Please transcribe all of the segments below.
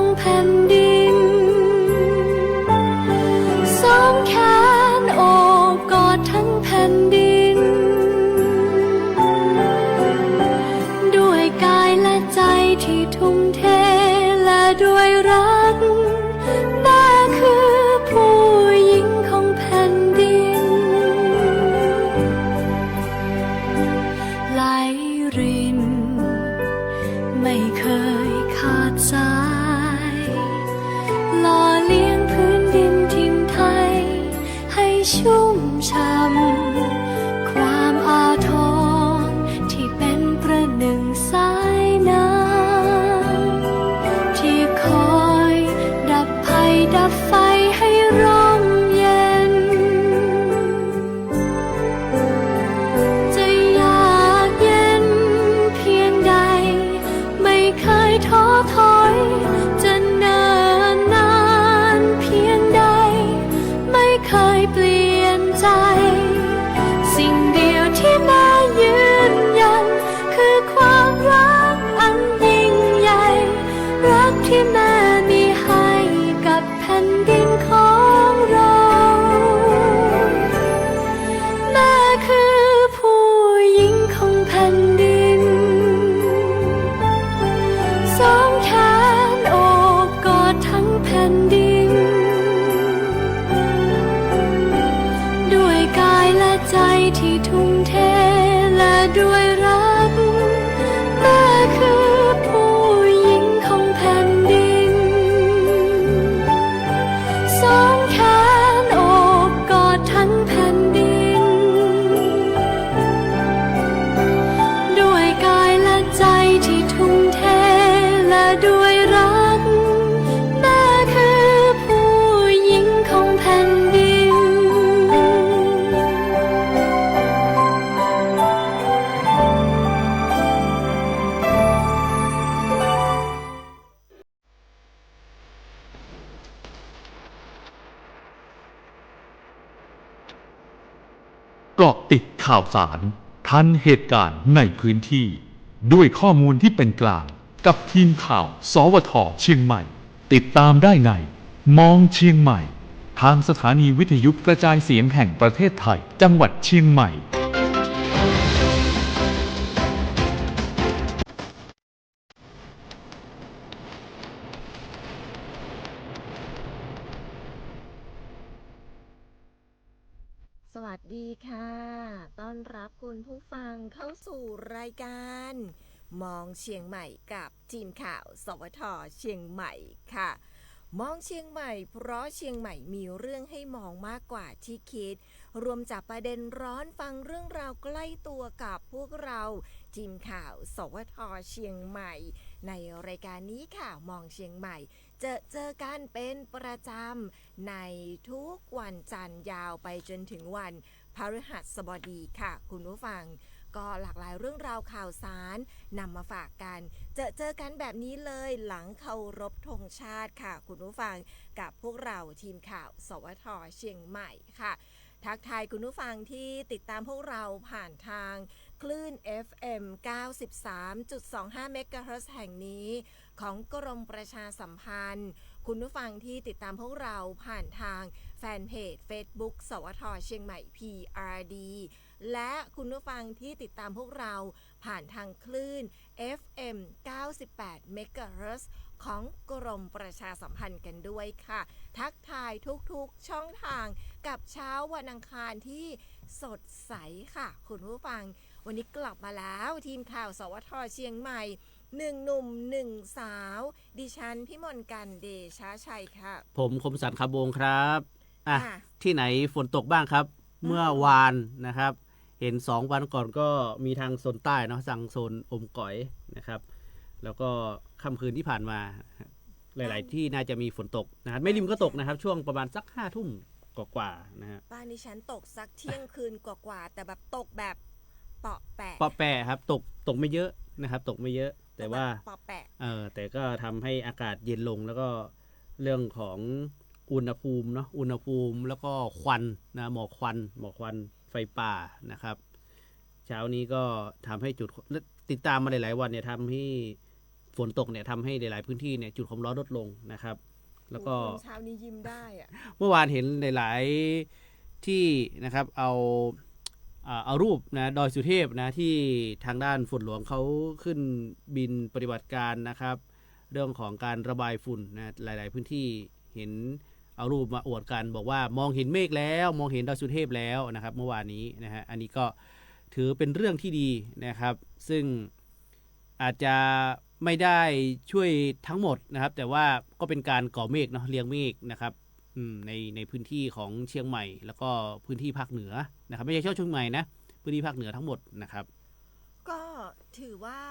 ของแผ่นดินสองแขนโอบกอดทั้งแผ่นดินด้วยกายและใจที่ทุ่มเทและด้วยรักแม่คือผู้หญิงของแผ่นดินไหลรินไม่เคยขาดสายหล่อเลี้ยงพื้นดินถิ่นไทยให้ชุ่มช่ำความอาทรที่เป็นประหนึ่งสายน้ำที่คอยดับภัยดับไฟให้ร่มเย็นจะยากเย็นเพียงใดไม่เคยท้อถอยจะเนิ่นนานเพียงใดไม่เคยเปลี่ยนใจสิ่งเดียวที่แม่ยืนยันคือความรักอันยิ่งใหญ่รักที่แม่มีให้กับแผ่นดินของเราแม่คือผู้หญิงของแผ่นดินสองแขนโอบกอดทั้งแผ่นดินด้วยกายและใจที่ทุ่มเทและด้วยรักแม่คือผู้หญิงของแผ่นดินสองแขนโอบกอดทั้งแผ่นดินด้วยกายและใจที่ทุ่มเทและด้วยรักแม่คือผู้หญิงของแผ่นดินเกาะติดข่าวสารทันเหตุการณ์ในพื้นที่ด้วยข้อมูลที่เป็นกลางกับทีมข่าวสวทเชียงใหม่ติดตามได้ในมองเชียงใหม่ทางสถานีวิทยุกระจายเสียงแห่งประเทศไทยจังหวัดเชียงใหม่สวัสดีค่ะต้อนรับคุณผู้ฟังเข้าสู่รายการมองเชียงใหม่กับทีมข่าวสวทเชียงใหม่ค่ะมองเชียงใหม่เพราะเชียงใหม่มีเรื่องให้มองมากกว่าที่คิดรวมจากประเด็นร้อนฟังเรื่องราวใกล้ตัวกับพวกเราทีมข่าวสวทเชียงใหม่ในรายการนี้ค่ะมองเชียงใหม่เจอกันเป็นประจำในทุกวันจันทร์ยาวไปจนถึงวันพฤหัสบดีค่ะคุณผู้ฟังก็หลากหลายเรื่องราวข่าวสารนำมาฝากกันเจอกันแบบนี้เลยหลังเคารพธงชาติค่ะคุณผู้ฟังกับพวกเราทีมข่าวสวทเชียงใหม่ค่ะทักทายคุณผู้ฟังที่ติดตามพวกเราผ่านทางคลื่น FM 93.25 เมกะเฮิรตซ์แห่งนี้ของกรมประชาสัมพันธ์คุณผู้ฟังที่ติดตามพวกเราผ่านทางแฟนเพจ Facebook สวทเชียงใหม่ PRD และคุณผู้ฟังที่ติดตามพวกเราผ่านทางคลื่น FM 98 เมกะเฮิรตซ์ของกรมประชาสัมพันธ์กันด้วยค่ะทักทายทุกๆช่องทางกับเช้าวันอังคารที่สดใสค่ะคุณผู้ฟังวันนี้กลับมาแล้วทีมข่าวสวทเชียงใหม่หนึ่งหนุ่มหนึ่งสาวดิฉันพิมลกันเดชะชัยค่ะผมคมสันต์คำวงครับที่ไหนฝนตกบ้างครับเมื่อวานนะครับเห็น2 วันก่อนก็มีทางโซนใต้เนาะสั่งโซนอมก๋อยนะครับแล้วก็ค่ำคืนที่ผ่านมาหลายๆที่น่าจะมีฝนตกนะครับไม่ริมก็ตกนะครับช่วงประมาณสัก5 ทุ่มกว่าๆนะฮะบ้านดิฉันตกสักเที่ยงคืนกว่าๆแต่แบบตกแบบเปาะแปะครับตกไม่เยอะนะครับตกไม่เยอะแต่ว่าแต่ก็ทำให้อากาศเย็นลงแล้วก็เรื่องของอุณหภูมิเนาะอุณหภูมิแล้วก็ควันนะหมอกควันไฟป่านะครับเช้านี้ก็ทำให้จุดติดตามมาหลายๆวันเนี่ยทำให้ ฝนตกเนี่ยทำให้หลายๆพื้นที่เนี่ยจุดความร้อนลดลงนะครับแล้วก็ เช้านี้ยิ้มได้อะ เมื่อวานเห็นหลายๆที่นะครับเอารูปนะดอยสุเทพนะที่ทางด้านฝนหลวงเขาขึ้นบินปฏิบัติการนะครับเรื่องของการระบายฝุ่นนะหลายๆพื้นที่เห็นเอารูปมาอวดกันบอกว่ามองเห็นเมฆแล้วมองเห็นดอยสุเทพแล้วนะครับเมื่อวานนี้นะฮะอันนี้ก็ถือเป็นเรื่องที่ดีนะครับซึ่งอาจจะไม่ได้ช่วยทั้งหมดนะครับแต่ว่าก็เป็นการก่อเมฆเนาะเลี้ยงเมฆนะครับในพื้นที่ของเชียงใหม่แล้วก็พื้นที่ภาคเหนือนะครับไม่ใช่เฉพาะเชียงใหม่นะพื้นที่ภาคเหนือทั้งหมดนะครับก็ถือว่า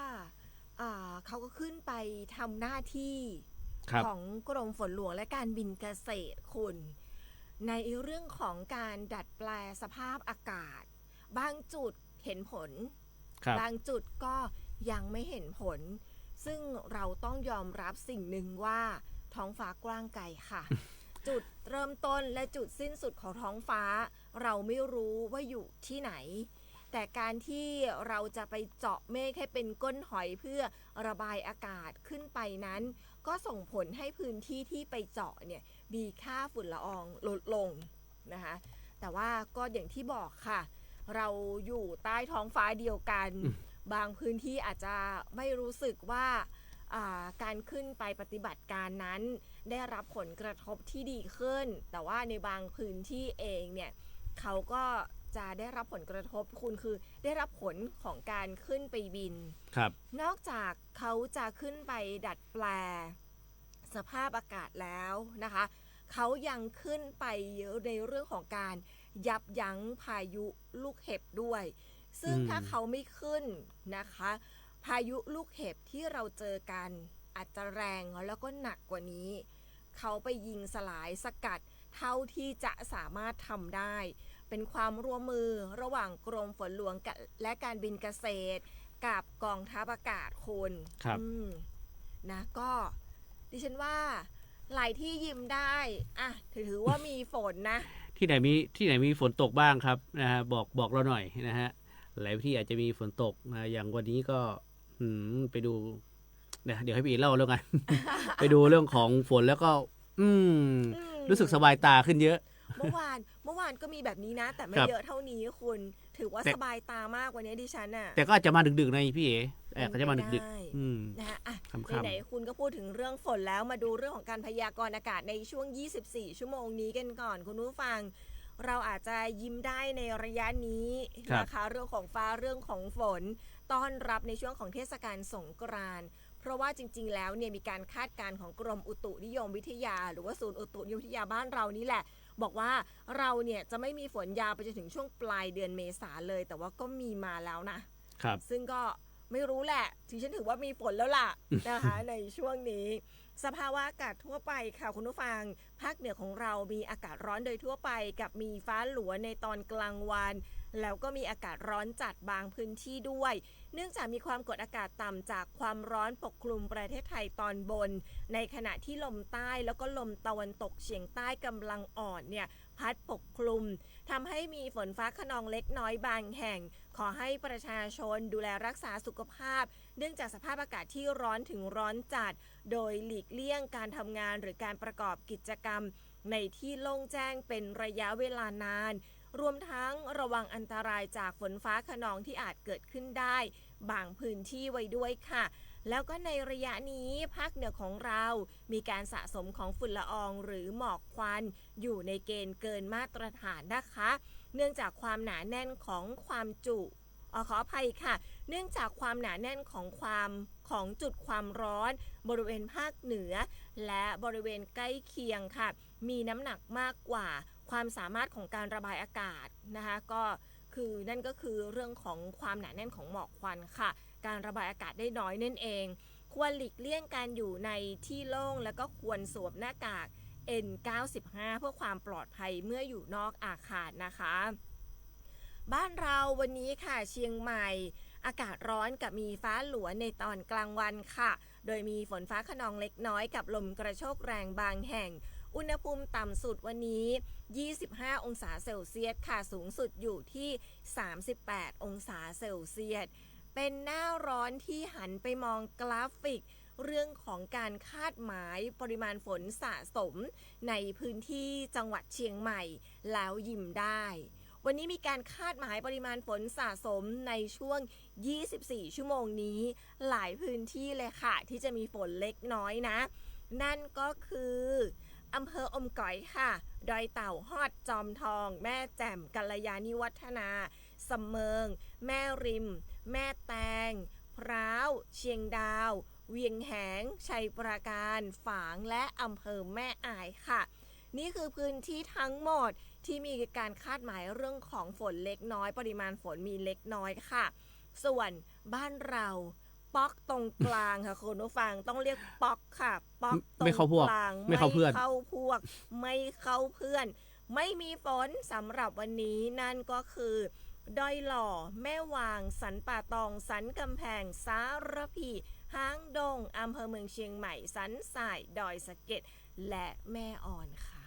เขาก็ขึ้นไปทำหน้าที่ของกรมฝนหลวงและการบินเกษตรคุณในเรื่องของการดัดแปลสภาพอากาศบางจุดเห็นผลบางจุดก็ยังไม่เห็นผลซึ่งเราต้องยอมรับสิ่งหนึ่งว่าท้องฟ้ากว้างไกลค่ะ จุดเริ่มต้นและจุดสิ้นสุดของท้องฟ้าเราไม่รู้ว่าอยู่ที่ไหนแต่การที่เราจะไปเจาะเมฆให้เป็นก้นหอยเพื่อระบายอากาศขึ้นไปนั้นก็ส่งผลให้พื้นที่ที่ไปเจาะเนี่ยมีค่าฝุ่นละอองลดลงนะคะแต่ว่าก็อย่างที่บอกค่ะเราอยู่ใต้ท้องฟ้าเดียวกันบางพื้นที่อาจจะไม่รู้สึกว่าการขึ้นไปปฏิบัติการนั้นได้รับผลกระทบที่ดีขึ้นแต่ว่าในบางพื้นที่เองเนี่ยเขาก็จะได้รับผลกระทบคุณคือได้รับผลของการขึ้นไปบินนอกจากเขาจะขึ้นไปดัดแปลสภาพอากาศแล้วนะคะเขายังขึ้นไปในเรื่องของการยับยั้งพายุลูกเห็บด้วยซึ่งถ้าเขาไม่ขึ้นนะคะพายุลูกเห็บที่เราเจอกันอาจจะแรงแล้วก็หนักกว่านี้เขาไปยิงสลายสกัดเท่าที่จะสามารถทำได้เป็นความร่วมมือระหว่างกรมฝนหลวงและการบินเกษตรกับกองทัพอากาศคนนะก็ดิฉันว่าหลายที่ยิ้มได้ถือว่ามีฝนนะที่ไหนมีฝนตกบ้างครับนะฮะบอกเราหน่อยนะฮะหลายที่อาจจะมีฝนตกนะอย่างวันนี้ก็ไปดูเดี๋ยวให้พี่เล่าเรื่องกัน ไปดูเรื่องของฝนแล้วก็รู้สึกสบายตาขึ้นเยอะเมื่อวานก็มีแบบนี้นะแต่ไม่เยอะเท่านี้คุณถือว่าสบายตามากกว่านี้ดิฉันน่ะแต่ก็อาจจะมาดึกๆในพี่ก็จะมาดึกๆนะฮะไหนคุณก็พูดถึงเรื่องฝนแล้วมาดูเรื่องของการพยากรณ์อากาศในช่วง24ชั่วโมงนี้กันก่อนคุณผู้ฟังเราอาจจะยิ้มได้ในระยะนี้นะคะเรื่องของฟ้าเรื่องของฝนต้อนรับในช่วงของเทศกาลสงกรานต์เพราะว่าจริงๆแล้วเนี่ยมีการคาดการณ์ของกรมอุตุนิยมวิทยาหรือว่าศูนย์อุตุนิยมวิทยาบ้านเรานี่แหละบอกว่าเราเนี่ยจะไม่มีฝนยาวไปจนถึงช่วงปลายเดือนเมษาเลยแต่ว่าก็มีมาแล้วนะครับซึ่งก็ไม่รู้แหละฉันถือว่ามีฝนแล้วล่ะ นะคะในช่วงนี้สภาวะอากาศทั่วไปค่ะคุณผู้ฟังภาคเหนือของเรามีอากาศร้อนโดยทั่วไปกับมีฟ้าหลัวในตอนกลางวันแล้วก็มีอากาศร้อนจัดบางพื้นที่ด้วยเนื่องจากมีความกดอากาศต่ำจากความร้อนปกคลุมประเทศไทยตอนบนในขณะที่ลมใต้แล้วก็ลมตะวันตกเฉียงใต้กำลังอ่อนเนี่ยพัดปกคลุมทำให้มีฝนฟ้าคะนองเล็กน้อยบางแห่งขอให้ประชาชนดูแลรักษาสุขภาพเนื่องจากสภาพอากาศที่ร้อนถึงร้อนจัดโดยหลีกเลี่ยงการทำงานหรือการประกอบกิจกรรมในที่โล่งแจ้งเป็นระยะเวลานานรวมทั้งระวังอันตรายจากฝนฟ้าคะนองที่อาจเกิดขึ้นได้บางพื้นที่ไว้ด้วยค่ะแล้วก็ในระยะนี้ภาคเหนือของเรามีการสะสมของฝุ่นละอองหรือหมอกควันอยู่ในเกณฑ์เกินมาตรฐานนะคะเนื่องจากความหนาแน่นของความจุขออภัยค่ะเนื่องจากความหนาแน่นของจุดความร้อนบริเวณภาคเหนือและบริเวณใกล้เคียงค่ะมีน้ำหนักมากกว่าความสามารถของการระบายอากาศนะคะก็คือนั่นก็คือเรื่องของความหนาแน่นของหมอกควันค่ะการระบายอากาศได้น้อยนั่นเองควรหลีกเลี่ยงการอยู่ในที่โล่งแล้วก็ควรสวมหน้ากาก N95 เพื่อความปลอดภัยเมื่ออยู่นอกอาคารนะคะบ้านเราวันนี้ค่ะเชียงใหม่อากาศร้อนกับมีฟ้าหลัวในตอนกลางวันค่ะโดยมีฝนฟ้าคะนองเล็กน้อยกับลมกระโชกแรงบางแห่งอุณหภูมิต่ำสุดวันนี้25องศาเซลเซียสค่ะสูงสุดอยู่ที่38องศาเซลเซียสเป็นหน้าร้อนที่หันไปมองกราฟิก เรื่องของการคาดหมายปริมาณฝนสะสมในพื้นที่จังหวัดเชียงใหม่แล้วยิ้มได้วันนี้มีการคาดหมายปริมาณฝนสะสมในช่วง24ชั่วโมงนี้หลายพื้นที่เลยค่ะที่จะมีฝนเล็กน้อยนะนั่นก็คืออำเภออมก๋อยค่ะดอยเต่าฮอดจอมทองแม่แจ่มกัลยาณิวัฒนาสำเมิงแม่ริมแม่แตงพร้าวเชียงดาวเวียงแหงชัยปราการฝางและอำเภอแม่อายค่ะนี่คือพื้นที่ทั้งหมดที่มีการคาดหมายเรื่องของฝนเล็กน้อยปริมาณฝนมีเล็กน้อยค่ะส่วนบ้านเราป๊อกตรงกลางค่ะคุณผู้ฟังต้องเรียกป๊อกค่ะป๊อกตรงกลางไม่เข้าพวกไม่เข้าเพื่อนไม่มีฝนสำหรับวันนี้นั่นก็คือดอยหล่อแม่วางสันป่าตองสันกำแพงสารพีห้างดงอำเภอเมืองเชียงใหม่สันทรายดอยสะเก็ดและแม่อ่อนค่ะ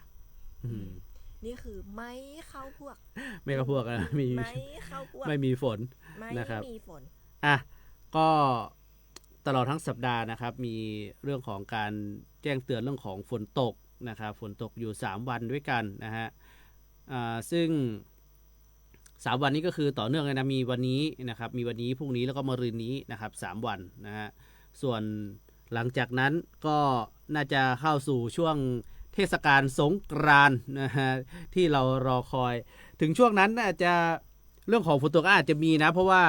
นี่คือไม่เข้าพวกไม่เข้าพวกนะมีไม่เข้าพวกไม่มีฝนนะครับไม่มีฝนก็ตลอดทั้งสัปดาห์นะครับมีเรื่องของการแจ้งเตือนเรื่องของฝนตกนะครับฝนตกอยู่3วันด้วยกันนะฮะซึ่ง3วันนี้ก็คือต่อเนื่องเลยนะมีวันนี้นะครับมีวันนี้พรุ่งนี้แล้วก็มะรืนนี้นะครับ3วันนะฮะส่วนหลังจากนั้นก็น่าจะเข้าสู่ช่วงเทศกาลสงกรานต์นะฮะที่เรารอคอยถึงช่วงนั้นน่าจะเรื่องของฝนตกอาจจะมีนะเพราะว่า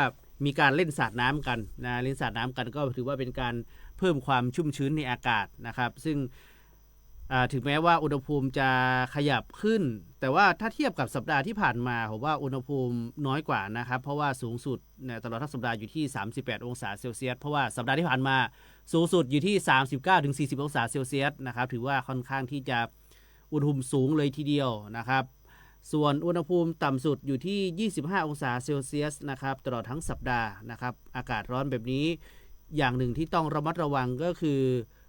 มีการเล่นสาดน้ำกันนะเล่นสาดน้ำกันก็ถือว่าเป็นการเพิ่มความชุ่มชื้นในอากาศนะครับซึ่งถึงแม้ว่าอุณหภูมิจะขยับขึ้นแต่ว่าถ้าเทียบกับสัปดาห์ที่ผ่านมาผมว่าอุณหภูมิน้อยกว่านะครับเพราะว่าสูงสุดตลอดทั้งสัปดาห์อยู่ที่38องศาเซลเซียสเพราะว่าสัปดาห์ที่ผ่านมาสูงสุดอยู่ที่ 39-40 องศาเซลเซียสนะครับถือว่าค่อนข้างที่จะอุณหภูมิสูงเลยทีเดียวนะครับส่วนอุณหภูมิต่ำสุดอยู่ที่25องศาเซลเซียสนะครับตลอดทั้งสัปดาห์นะครับอากาศร้อนแบบนี้อย่างหนึ่งที่ต้องระมัดระวังก็คือ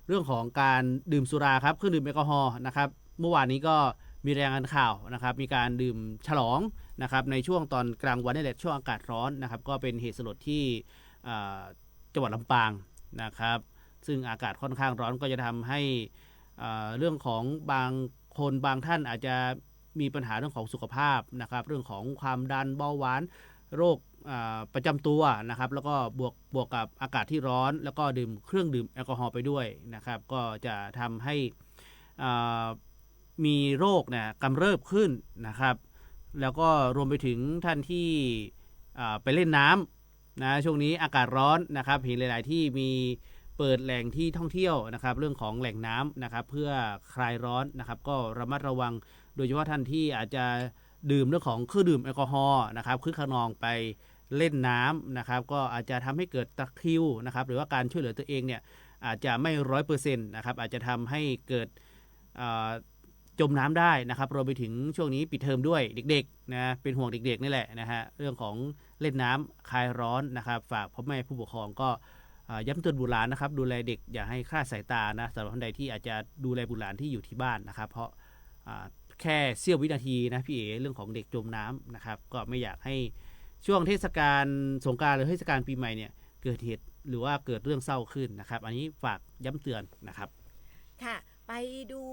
เรื่องของการดื่มสุราครับเครื่องดื่มแอลกอฮอล์นะครับเมื่อวานนี้ก็มีรายงานข่าวนะครับมีการดื่มฉลองนะครับในช่วงตอนกลางวันนี่แหละช่วงอากาศร้อนนะครับก็เป็นเหตุสลดที่จังหวัดลำปางนะครับซึ่งอากาศค่อนข้างร้อนก็จะทำให้เรื่องของบางคนบางท่านอาจจะมีปัญหาเรื่องของสุขภาพนะครับเรื่องของความดันเบาหวานโรคประจำตัวนะครับแล้วก็บวกกับอากาศที่ร้อนแล้วก็ดื่มเครื่องดื่มแอลกอฮอล์ไปด้วยนะครับก็จะทำให้มีโรคเนี่ยกำเริบขึ้นนะครับแล้วก็รวมไปถึงท่านที่ไปเล่นน้ำนะช่วงนี้อากาศร้อนนะครับเห็นหลายๆที่มีเปิดแหล่งที่ท่องเที่ยวนะครับเรื่องของแหล่งน้ำนะครับเพื่อคลายร้อนนะครับก็ระมัดระวังโดยเฉพาะท่านที่อาจจะดื่มเรื่องของเครื่องดื่มแอลกอฮอล์นะครับคึกขนองไปเล่นน้ำนะครับก็อาจจะทำให้เกิดตะคริวนะครับหรือว่าการช่วยเหลือตัวเองเนี่ยอาจจะไม่ 100% นะครับอาจจะทำให้เกิดจมน้ำได้นะครับรวมไปถึงช่วงนี้ปิดเทอมด้วยเด็กๆนะเป็นห่วงเด็กๆนี่แหละนะฮะเรื่องของเล่นน้ำคลายร้อนนะครับฝากพ่อแม่ผู้ปกครองก็ย้ำเตือนบุตรหลานนะครับดูแลเด็กอย่าให้คลาดสายตานะสำหรับท่านใดที่อาจจะดูแลบุตรหลานที่อยู่ที่บ้านนะครับเพราะแค่เสี้ยววินาทีนะพี่เอ๋เรื่องของเด็กจมน้ำนะครับก็ไม่อยากให้ช่วงเทศกาลสงกรานต์หรือเทศกาลปีใหม่เนี่ยเกิดเหตุหรือว่าเกิดเรื่องเศร้าขึ้นนะครับอันนี้ฝากย้ำเตือนนะครับค่ะไปดู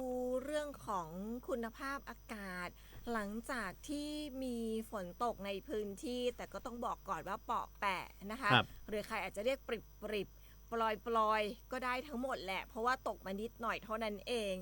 เรื่องของคุณภาพอากาศหลังจากที่มีฝนตกในพื้นที่แต่ก็ต้องบอกก่อนว่าเปาะแปะนะคะหรือใครอาจจะเรียกปริบปลอยก็ได้ทั้งหมดแหละเพราะว่าตกมานิดหน่อยเท่านั้นเอง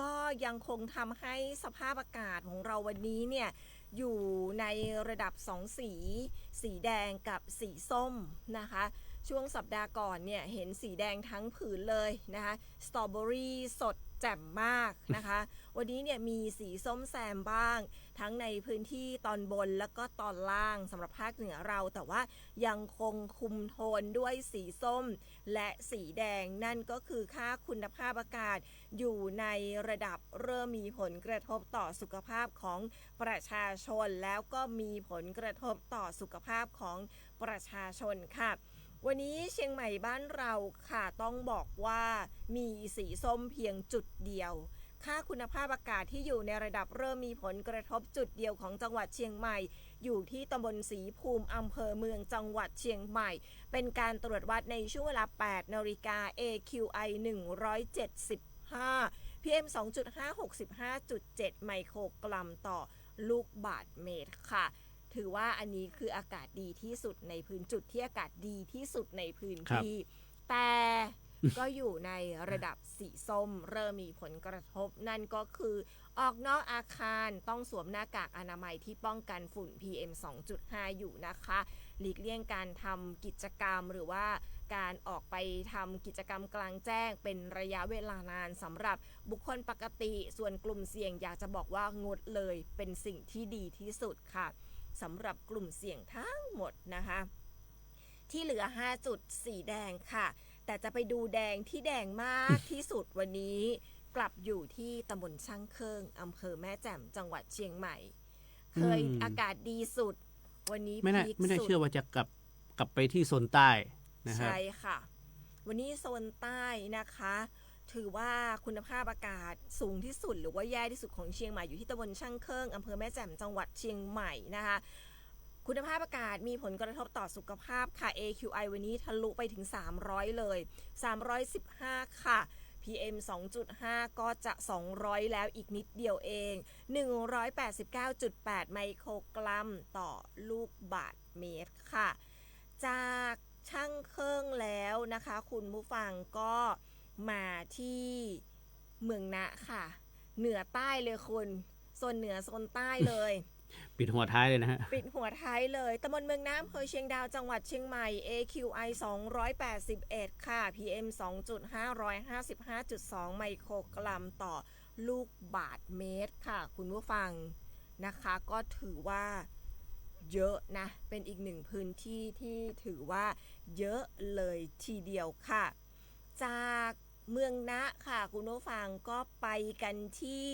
ก็ยังคงทำให้สภาพอากาศของเราวันนี้เนี่ยอยู่ในระดับ2สีแดงกับสีส้มนะคะช่วงสัปดาห์ก่อนเนี่ยเห็นสีแดงทั้งผืนเลยนะคะสตรอเบอรี่สดแจ่มมากนะคะวันนี้เนี่ยมีสีส้มแซมบ้างทั้งในพื้นที่ตอนบนแล้วก็ตอนล่างสำหรับภาคเหนือเราแต่ว่ายังคงคุมโทนด้วยสีส้มและสีแดงนั่นก็คือค่าคุณภาพอากาศอยู่ในระดับเริ่มมีผลกระทบต่อสุขภาพของประชาชนแล้วก็มีผลกระทบต่อสุขภาพของประชาชนค่ะวันนี้เชียงใหม่บ้านเราค่ะต้องบอกว่ามีสีส้มเพียงจุดเดียว ค่าคุณภาพอากาศที่อยู่ในระดับเริ่มมีผลกระทบจุดเดียวของจังหวัดเชียงใหม่อยู่ที่ตำบลศรีภูมิอำเภอเมืองจังหวัดเชียงใหม่เป็นการตรวจวัดในช่วงเวลา 8 นาฬิกา AQI 175 PM 2.5 65.7 ไมโครกรัมต่อลูกบาศก์เมตรค่ะถือว่าอันนี้คืออากาศดีที่สุดในพื้นจุดที่อากาศดีที่สุดในพื้นที่แต่ก็อยู่ในระดับสีส้มเริ่มมีผลกระทบนั่นก็คือออกนอกอาคารต้องสวมหน้ากากอนามัยที่ป้องกันฝุ่น PM 2.5 อยู่นะคะหลีกเลี่ยงการทำกิจกรรมหรือว่าการออกไปทำกิจกรรมกลางแจ้งเป็นระยะเวลานานสำหรับบุคคลปกติส่วนกลุ่มเสี่ยงอยากจะบอกว่างดเลยเป็นสิ่งที่ดีที่สุดค่ะสำหรับกลุ่มเสี่ยงทั้งหมดนะคะที่เหลือ5จุดสีแดงค่ะแต่จะไปดูแดงที่แดงมากที่สุดวันนี้กลับอยู่ที่ตำบลช่างเคิงอำเภอแม่แจ่มจังหวัดเชียงใหม่เคยอากาศดีสุดวันนี้ไม่ได้เชื่อว่าจะกลับไปที่โซนใต้นะครับใช่ค่ะวันนี้โซนใต้นะคะถือว่าคุณภาพอากาศสูงที่สุดหรือว่าแย่ที่สุดของเชียงใหม่อยู่ที่ตำบลช่างเคิงอำเภอแม่แจ่มจังหวัดเชียงใหม่นะคะคุณภาพอากาศมีผลกระทบต่อสุขภาพค่ะ AQI วันนี้ทะลุไปถึง300เลย315ค่ะ PM 2.5 ก็จะ200แล้วอีกนิดเดียวเอง189.8 ไมโครกรัมต่อลูกบาศก์เมตรค่ะจากช่างเครื่องแล้วนะคะคุณผู้ฟังก็มาที่เมืองนะค่ะเหนือใต้เลยคุณโซนเหนือโซนใต้เลยปิดหัวท้ายเลยนะฮะปิดหัวท้ายเลยตำบลเมืองน้ำอำเภอเชียงดาวจังหวัดเชียงใหม่ AQI 281ค่ะ PM 2.5 155.2 ไมโครกรัมต่อลูกบาศก์เมตรค่ะคุณผู้ฟังนะคะก็ถือว่าเยอะนะเป็นอีกหนึ่งพื้นที่ที่ถือว่าเยอะเลยทีเดียวค่ะจากเมืองนะค่ะคุณผู้ฟังก็ไปกันที่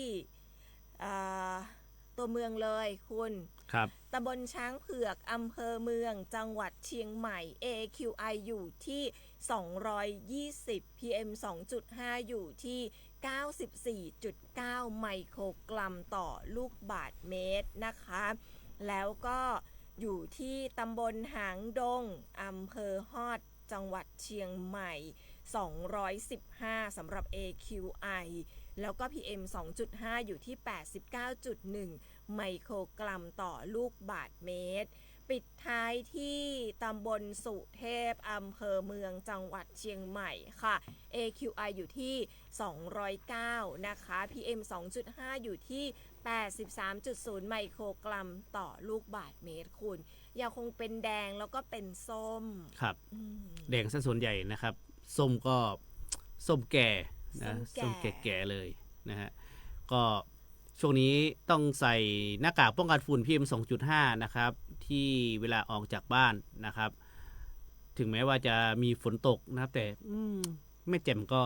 ตัวเมืองเลยคุณครับตำบลช้างเผือกอำเภอเมืองจังหวัดเชียงใหม่ AQI อยู่ที่220 PM 2.5 อยู่ที่ 94.9 ไมโครกรัมต่อลูกบาศก์เมตรนะคะแล้วก็อยู่ที่ตำบลหางดงอำเภอฮอดจังหวัดเชียงใหม่215สำหรับ AQI แล้วก็ PM 2.5 อยู่ที่ 89.1 ไมโครกรัมต่อลูกบาศก์เมตรปิดท้ายที่ตำบลสุเทพอำเภอเมืองจังหวัดเชียงใหม่ค่ะ AQI อยู่ที่209นะคะ PM 2.5 อยู่ที่ 83.0 ไมโครกรัมต่อลูกบาศก์เมตรคุณยังคงเป็นแดงแล้วก็เป็นส้มครับแดงซะส่วนใหญ่นะครับส้มก็ส้มแก่นะส้มแก่ๆเลยนะฮะก็ช่วงนี้ต้องใส่หน้ากากป้องกันฝุ่น PM 2.5 นะครับที่เวลาออกจากบ้านนะครับถึงแม้ว่าจะมีฝนตกนะครับแต่ไม่แจ่มก็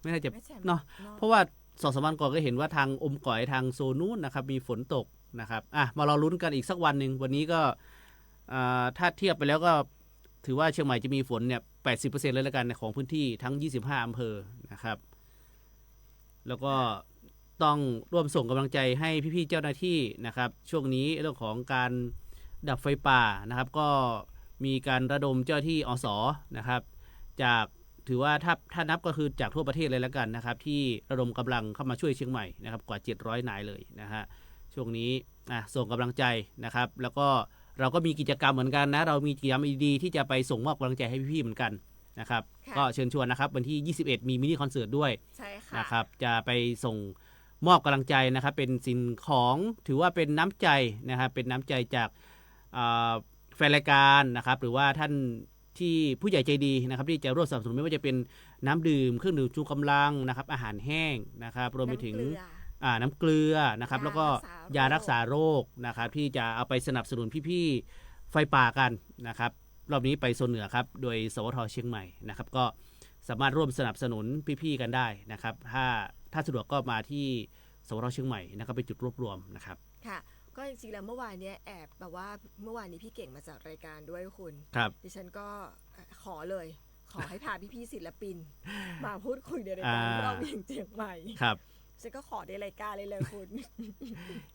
ไม่น่าจะเนาะเพราะว่า2-3 วันก่อนก็เห็นว่าทางอมก๋อยทางโซนู้นนะครับมีฝนตกนะครับมารอลุ้นกันอีกสักวันหนึ่งวันนี้ก็ถ้าเทียบไปแล้วก็ถือว่าเชียงใหม่จะมีฝนเนี่ย 80% เลยแล้วกันของพื้นที่ทั้ง25อำเภอนะครับแล้วก็ต้องร่วมส่งกำลังใจให้พี่ๆเจ้าหน้าที่นะครับช่วงนี้เรื่องของการดับไฟป่านะครับก็มีการระดมเจ้าหน้าที่อสนะครับจากถือว่าถ้านับก็คือจากทั่วประเทศเลยแล้วกันนะครับที่ระดมกำลังเข้ามาช่วยเชียงใหม่นะครับกว่า700นายเลยนะฮะช่วงนี้ส่งกำลังใจนะครับแล้วก็เราก็มีกิจกรรมเหมือนกันนะเรามีกิจกรรมดีๆที่จะไปส่งมอบกำลังใจให้พี่ๆเหมือนกันนะครับก็เชิญชวนนะครับวันที่21มีมินิคอนเสิร์ตด้วยนะครับจะไปส่งมอบกำลังใจนะครับเป็นสิ่งของถือว่าเป็นน้ำใจนะครับเป็นน้ำใจจากแฟนรายการนะครับหรือว่าท่านที่ผู้ใหญ่ใจดีนะครับที่จะร่วมสนับสนุนไม่ว่าจะเป็นน้ำดื่มเครื่องดื่มชูกำลังนะครับอาหารแห้งนะครับรวมไปถึงน้ำเกลือนะครับแล้วก็ยารักษาโรคนะครับที่จะเอาไปสนับสนุนพี่ๆไฟป่ากันนะครับรอบนี้ไปโซนเหนือครับโดยสวท.เชียงใหม่นะครับก็สามารถร่วมสนับสนุนพี่ๆกันได้นะครับถ้าสะดวกก็มาที่สวท.เชียงใหม่นะครับเป็นจุดรวบรวมนะครับค่ะก็จริงๆแล้วเมื่อวานนี้แอบแบบว่าเมื่อวานนี้พี่เก่งมาจากรายการด้วยคุณครับดิฉันก็ขอให้พาพี่ๆศิลปินมาพูดคุยในรายการเราเชียงใหม่ครับ ฉันก็ขอในรายการเลยคุณ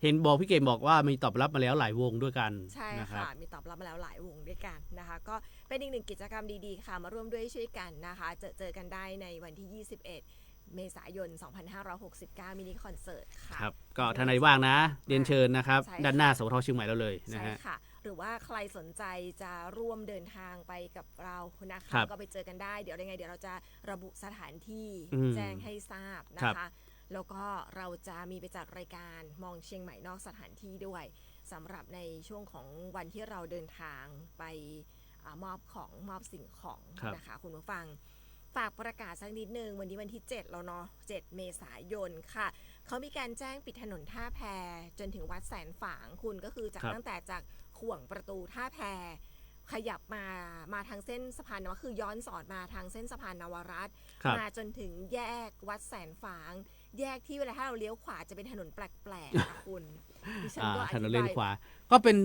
เห็นบอกพี่เก่งบอกว่ามีตอบรับมาแล้วหลายวงด้วยกัน ใช่ นะครับ ค่ะมีตอบรับมาแล้วหลายวงด้วยกันนะคะก็เป็นอีกหนึ่งกิจกรรมดีๆค่ะมาร่วมด้วยช่วยกันนะคะเจอกันได้ในวันที่ 21 เมษายน 2569 มินิคอนเสิร์ตค่ะ ครับก็ท่านใดว่างนะเรียนเชิญนะครับ ใช่ค่ะ ด้านหน้าสวทเชียงใหม่เราเลยนะ ใช่ ฮะ ค่ะ หรือว่าใครสนใจจะร่วมเดินทางไปกับเรานะคะ ครับ ก็ไปเจอกันได้เดี๋ยวยังไงเดี๋ยวเราจะระบุสถานที่ อืม แจ้งให้ทราบนะ ครั คะ บ แล้วก็เราจะมีไปจัดรายการมองเชียงใหม่นอกสถานที่ด้วยสำหรับในช่วงของวันที่เราเดินทางไปมอบสิ่งของนะคะคุณผู้ฟังฝากประกาศสักนิดนึงวันนี้วันที่ 7 แล้วเนาะ7 เมษายนค่ะเขามีการแจ้งปิดถนนท่าแพจนถึงวัดแสนฝางคุณก็คือจากตั้งแต่จากข่วงประตูท่าแพขยับมาทางเส้นสะพานนวคือย้อนสอนมาทางเส้นสะพานนวรัตน์ ครับ มาจนถึงแยกวัดแสนฝาง แยกที่เวลาถ้าเราเลี้ยวขวาจะเป็นถนนแปลกๆค่ะคุณดิฉันก็อ ถน ธิ นเล บาน ย ขวาก็เป็น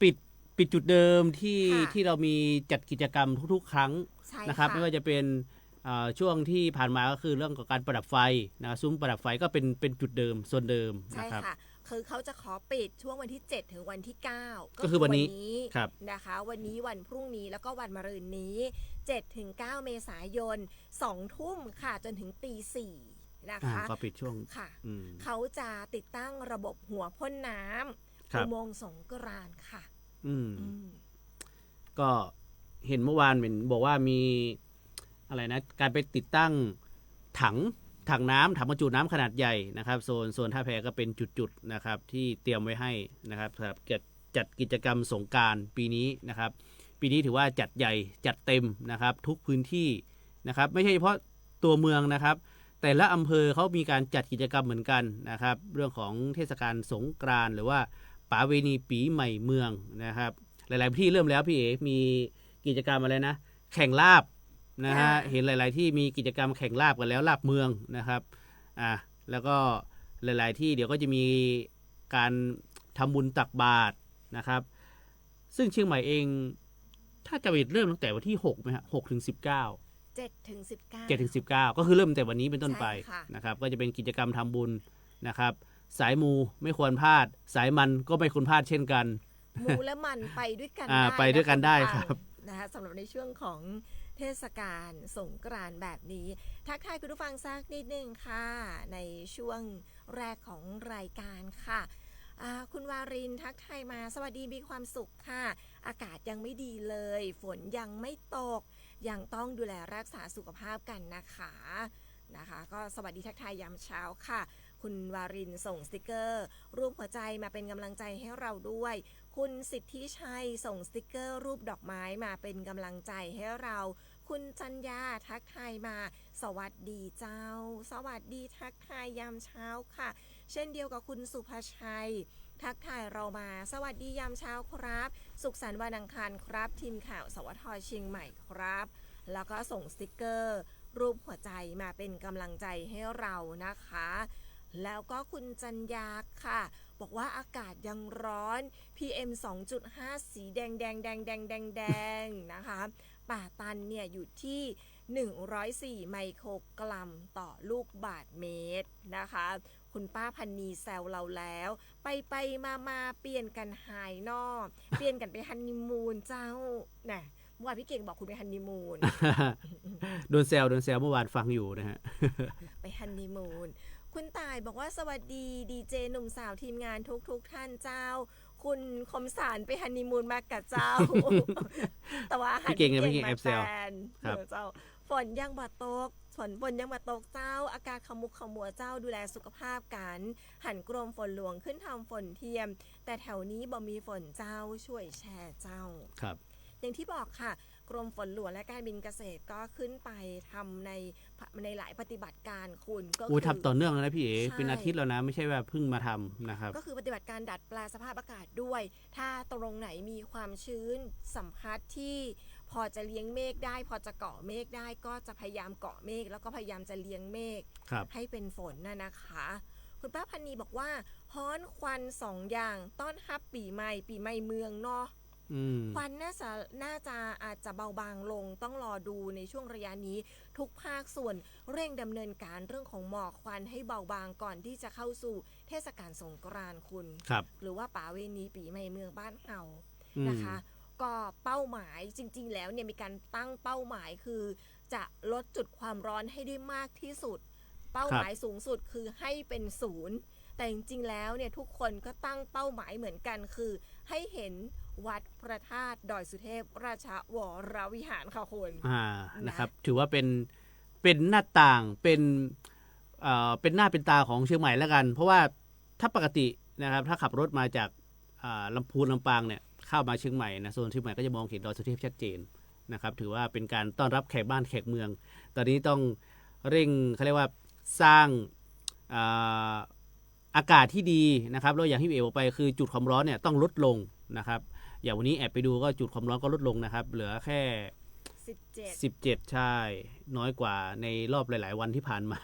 ปิดจุดเดิมที่ ค่ะ ที่เรามีจัดกิจกรรมทุกๆ ครั้ง ใช่ นะครับ ค่ะ ไม่ว่าจะเป็นช่วงที่ผ่านมาก็คือเรื่องของการประดับไฟนะซุ้มประดับไฟก็เป็นจุดเดิมส่วนเดิม ใช่ นะครับ ค่ะ คือเขาจะขอปิดช่วงวันที่ 7 ถึงวันที่ 9 ก็คือวันนี้ครับ นะคะ วันนี้วันพรุ่งนี้แล้วก็วันมะรืนนี้7 ถึง 9 เมษายน 2 ทุ่มค่ะจนถึงตี 4 นะคะ ก็ปิดช่วง ค่ะ อืม เขาจะติดตั้งระบบหัวพ่นน้ ครั ำ บ อุโมงค์สงกรานต์ค่ะ อืม อืม ก็เห็นเมื่อวานเห็นบอกว่ามีอะไรนะการไปติดตั้งถังน้ำถังบรรจุน้ำขนาดใหญ่นะครับโซนท่าแพก็เป็นจุดๆนะครับที่เตรียมไว้ให้นะครับสำหรับจัดกิจกรรมสงกรานต์ปีนี้นะครับ ปีนี้ถือว่าจัดใหญ่จัดเต็มนะครับทุกพื้นที่นะครับไม่ใช่เฉพาะตัวเมืองนะครับ แต่ละอำเภอเขามีการจัดกิจกรรมเหมือนกันนะครับ เรื่องของเทศกาลสงกรานต์หรือว่าป่าเวณีปีใหม่เมืองนะครับ หลายๆที่เริ่มแล้วพี่เอ๋มีกิจกรรมอะไรนะ แข่งลาบนะฮะ เห็นหลาย ๆ ที่มีกิจกรรมแข่งลาบกันแล้วลาบเมืองนะครับแล้วก็หลาย ๆ ที่เดี๋ยวก็จะมีการทำบุญตักบาตรนะครับ ซึ่งเชียงใหม่เอง ถ้าจะเริ่มตั้งแต่วันที่6ไหมฮะ6 ถึง 19 7 ถึง 19 7 ถึง 19 ก็คือเริ่มแต่วันนี้เป็นต้นไป ใช่ค่ะ นะครับ ก็จะเป็นกิจกรรมทำบุญนะครับ สายมูไม่ควรพลาด สายมันก็ไม่ควรพลาดเช่นกัน หมูและมันไปด้วยกัน อ่า ได้ ไปด้วยกันได้ นะะ ครับ นะคะสำหรับในช่วงของเทศกาลสงกรานต์แบบนี้ ทักทายคุณผู้ฟังสักนิดนึงค่ะ ในช่วงแรกของรายการค่ะคุณวารินทักทายมาสวัสดีมีความสุขค่ะ อากาศยังไม่ดีเลย ฝนยังไม่ตก ยังต้องดูแลรักษาสุขภาพกันนะคะก็สวัสดีทักทายยามเช้าค่ะ คุณวารินส่งสติกเกอร์รูปหัวใจมาเป็นกำลังใจให้เราด้วย คุณสิทธิชัยส่งสติกเกอร์รูปดอกไม้มาเป็นกำลังใจให้เรา คุณจัญญาทักทายมาสวัสดีเจ้า สวัสดีทักทายยามเช้าค่ะ เช่นเดียวกับคุณสุภชัย ทักทายเรามาสวัสดียามเช้าครับ สุขสันต์วันอังคารครับทีมข่าวสวทเชียงใหม่ครับ แล้วก็ส่งสติกเกอร์รูปหัวใจมาเป็นกำลังใจให้เรานะคะ แล้วก็คุณจัญญาค่ะ บอกว่าอากาศยังร้อน PM 2.5 สีแดงนะคะ ป่าตันเนี่ยอยู่ที่ 104 ไมโครกรัมต่อลูกบาศก์เมตรนะคะ คุณป้าพันนีแซวเราแล้ว ไปมาเปลี่ยนกันหายนอกเปลี่ยนกันไปฮันนีมูนเจ้าน่ะเมื่อวานพี่เก่งบอกคุณไปฮันนีมูน โดนแซวเมื่อวานฟังอยู่นะฮะ ไปฮันนีมูน คุณต่ายบอกว่าสวัสดีดีเจหนุ่มสาวทีมงานทุกท่านเจ้า คุณคมสารไปฮันนีมูนมากับเจ้า แต่ว่าหัน พี่เก่งยังไม่เก่ง มา แอบแซว แฟน ครับ เจ้าฝนยังบ่ตกฝนยังบ่ตกเจ้า อากาศขมุกขมัวเจ้าดูแลสุขภาพกันหันกรมฝนหลวงขึ้นทำฝนเทียม แต่แถวนี้บ่มีฝนเจ้าช่วยแชร์เจ้า ครับ อย่างที่บอกค่ะ กรมฝนหลวงและการบินเกษตรก็ขึ้นไปทำในหลายปฏิบัติการคุณก็ ทำต่อเนื่องแล้วนะพี่เอ๋ ใช่ เป็นอาทิตย์แล้วนะ ไม่ใช่ว่าเพิ่งมาทำนะครับ ก็คือปฏิบัติการดัดแปลสภาพอากาศด้วย ถ้าตรงไหนมีความชื้นสัมพัทธ์ที่พอจะเลี้ยงเมฆได้ พอจะเกาะเมฆได้ก็จะพยายามเกาะเมฆแล้วก็พยายามจะเลี้ยงเมฆ ครับ ให้เป็นฝนนะคะ คุณป้าพันนีบอกว่าฮ้อนควัน2 อย่างต้อนรับปีใหม่เมืองเนาะ ควันน่าจะอาจจะเบาบางลงต้องรอดูในช่วงระยะนี้ทุกภาคส่วนเร่งดำเนินการเรื่องของหมอกควันให้เบาบางก่อนที่จะเข้าสู่เทศกาลสงกรานต์คุณหรือว่าป่าเวณีปีใหม่เมืองบ้านเฮานะคะก็เป้าหมายจริงๆแล้วเนี่ยมีการตั้งเป้าหมายคือจะลดจุดความร้อนให้ได้มากที่สุดเป้าหมายสูงสุดคือให้เป็นศูนย์แต่จริงๆแล้วเนี่ยทุกคนก็ตั้งเป้าหมายเหมือนกันคือให้เห็นวัดพระธาตุดอยสุเทพราชวรวิหารค่ะคุณนะครับถือว่าเป็นหน้าต่างเป็นหน้าเป็นตาของเชียงใหม่แล้วกันเพราะว่าถ้าปกตินะครับถ้าขับรถมาจากลำพูนลำปางเนี่ยเข้ามาเชียงใหม่นะโซนเชียงใหม่ก็จะมองเห็นดอยสุเทพชัดเจนนะครับถือว่าเป็นการต้อนรับแขกบ้านแขกเมืองตอนนี้ต้องเร่งเขาเรียกว่าสร้างอากาศที่ดีนะครับแล้วอย่างที่พี่เอ๋บอกไปคือจุดความร้อนเนี่ยต้องลดลงนะครับอย่างวันนี้แอบไปดูก็จุดความร้อนก็ลดลงนะครับเหลือแค่17ใช่น้อยกว่าในรอบหลายๆวันที่ผ่านมา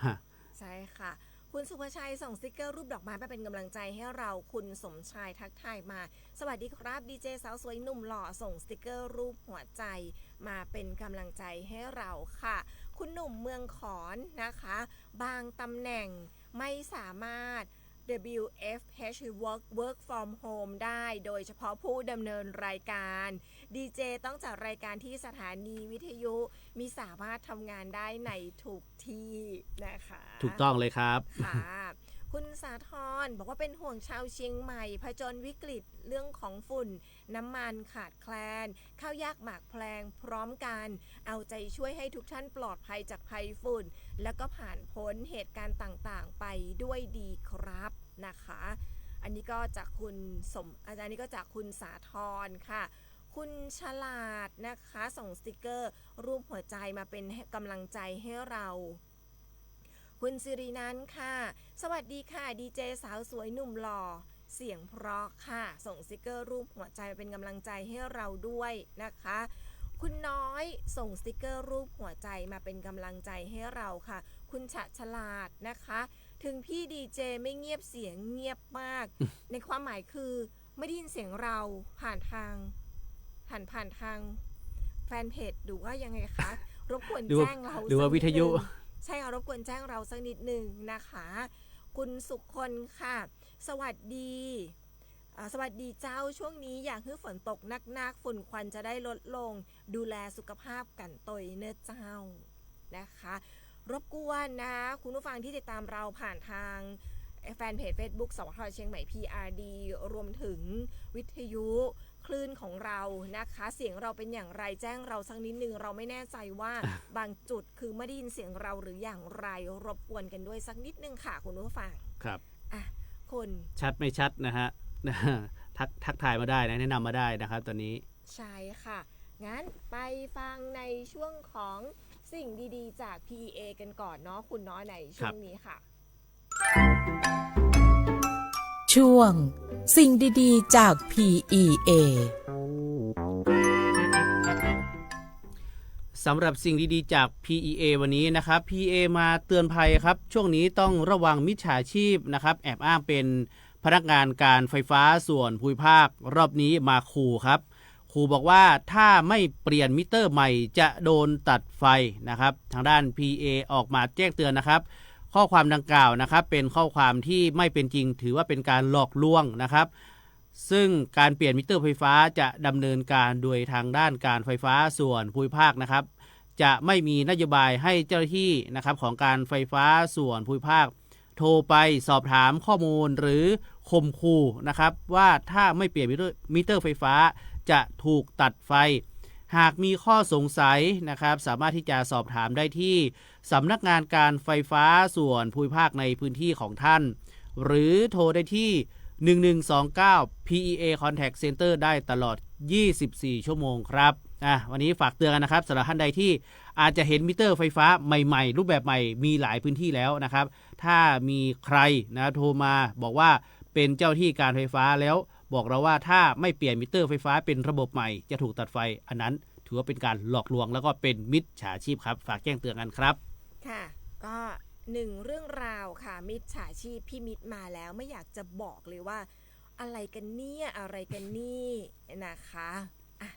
ใช่ค่ะคุณสุภชัยส่งสติกเกอร์รูปดอกไม้มาเป็นกำลังใจให้เราคุณสมชายทักทายมาสวัสดีครับดีเจสาวสวยหนุ่มหล่อส่งสติกเกอร์รูปหัวใจมาเป็นกำลังใจให้เราค่ะคุณหนุ่มเมืองขอนนะคะบางตำแหน่งไม่สามารถWFH work from home ได้โดยเฉพาะผู้ดำเนินรายการดีเจต้องจัดรายการที่สถานีวิทยุมีสามารถทำงานได้ในทุกที่นะคะถูกต้องเลยครับค่ะคุณสาธรบอกว่าเป็นห่วงชาวเชียงใหม่ผจญวิกฤตเรื่องของฝุ่นน้ำมันขาดแคลนข้าวยากหมากแพลงพร้อมกันเอาใจช่วยให้ทุกท่านปลอดภัยจากภัยฝุ่นแล้วก็ผ่านพ้นเหตุการณ์ต่างๆไปด้วยดีครับนะคะอันนี้ก็จากคุณอาจารย์นี้ก็จากคุณสาธรค่ะคุณฉลาดนะคะส่งสติกเกอร์รูปหัวใจมาเป็นกำลังใจให้เราคุณสิรินันท์ค่ะสวัสดีค่ะดีเจสาวสวยหนุ่มหล่อเสียงเพราะค่ะส่งสติกเกอร์รูปหัวใจเป็นกำลังใจให้เราด้วยนะคะคุณน้อยส่งสติกเกอร์รูปหัวใจมาเป็นกำลังใจให้เราค่ะคุณฉลาดนะคะถึงพี่ดีเจไม่เงียบเสียงเงียบมาก ในความหมายคือไม่ได้ยินเสียงเราผ่านทางแฟนเพจหรือว่ายังไงคะรบกวนแจ้งเราหรือว่าวิทยุใช่ค่ะรบกวนแจ้งเราสักนิดหนึ่งนะคะคุณสุคนค่ะสวัสดีเจ้าช่วงนี้อยากให้ฝนตกนักฝุ่นควันจะได้ลดลงดูแลสุขภาพกันตยเนื้อเจ้านะคะรบกวนนะคุณผู้ฟังที่ติดตามเราผ่านทางแฟนเพจ Facebook สวท.เชียงใหม่ PRD รวมถึงวิทยุคลื่นของเรานะคะเสียงเราเป็นอย่างไรแจ้งเราสักนิดนึงเราไม่แน่ใจว่าบางจุดคือไม่ได้ยินเสียงเราหรืออย่างไรรบกวนกันด้วยสักนิดนึงค่ะคุณผู้ฟังครับคุณชัดไม่ชัดนะฮะทักทายมาได้นะแนะนำมาได้นะครับตอนนี้ใช่ค่ะงั้นไปฟังในช่วงของสิ่งดีๆจาก PEA กันก่อนเนาะคุณน้อยในช่วงนี้ค่ะช่วงสิ่งดีๆจาก PEA สำหรับสิ่งดีๆจาก PEA วันนี้นะครับ PEA มาเตือนภัยครับช่วงนี้ต้องระวังมิจฉาชีพนะครับแอบอ้างเป็นพนักงานการไฟฟ้าส่วนภูมิภาครอบนี้มาขู่ครับขู่บอกว่าถ้าไม่เปลี่ยนมิเตอร์ใหม่จะโดนตัดไฟนะครับทางด้าน PEA ออกมาแจ้งเตือนนะครับข้อความดังกล่าวนะครับเป็นข้อความที่ไม่เป็นจริงถือว่าเป็นการหลอกลวงนะครับซึ่งการเปลี่ยนมิเตอร์ไฟฟ้าจะดำเนินการโดยทางด้านการไฟฟ้าส่วนภูมิภาคนะครับจะไม่มีนโยบายให้เจ้าหน้าที่นะครับของการไฟฟ้าส่วนภูมิภาคโทรไปสอบถามข้อมูลหรือข่มขู่นะครับว่าถ้าไม่เปลี่ยนมิเตอร์ไฟฟ้าจะถูกตัดไฟหากมีข้อสงสัยนะครับสามารถที่จะสอบถามได้ที่สำนักงานการไฟฟ้าส่วนภูมิภาคในพื้นที่ของท่านหรือโทรได้ที่1129 PEA Contact Center ได้ตลอด24ชั่วโมงครับวันนี้ฝากเตือนกันนะครับสำหรับท่านใดที่อาจจะเห็นมิเตอร์ไฟฟ้าใหม่ๆรูปแบบใหม่มีหลายพื้นที่แล้วนะครับถ้ามีใครนะโทรมาบอกว่าเป็นเจ้าที่การไฟฟ้าแล้วบอกเราว่าถ้าไม่เปลี่ยนมิเตอร์ไฟฟ้าเป็นระบบใหม่จะถูกตัดไฟอันนั้นถือว่าเป็นการหลอกลวงแล้วก็เป็นมิจฉาชีพครับฝากแจ้งเตือนกันครับค่ะก็หนึ่งเรื่องราวค่ะมิจฉาชีพพี่มิตรมาแล้วไม่อยากจะบอกเลยว่า อะไรกันเนี่ยอะไรกันนี่นะคะอ่ะ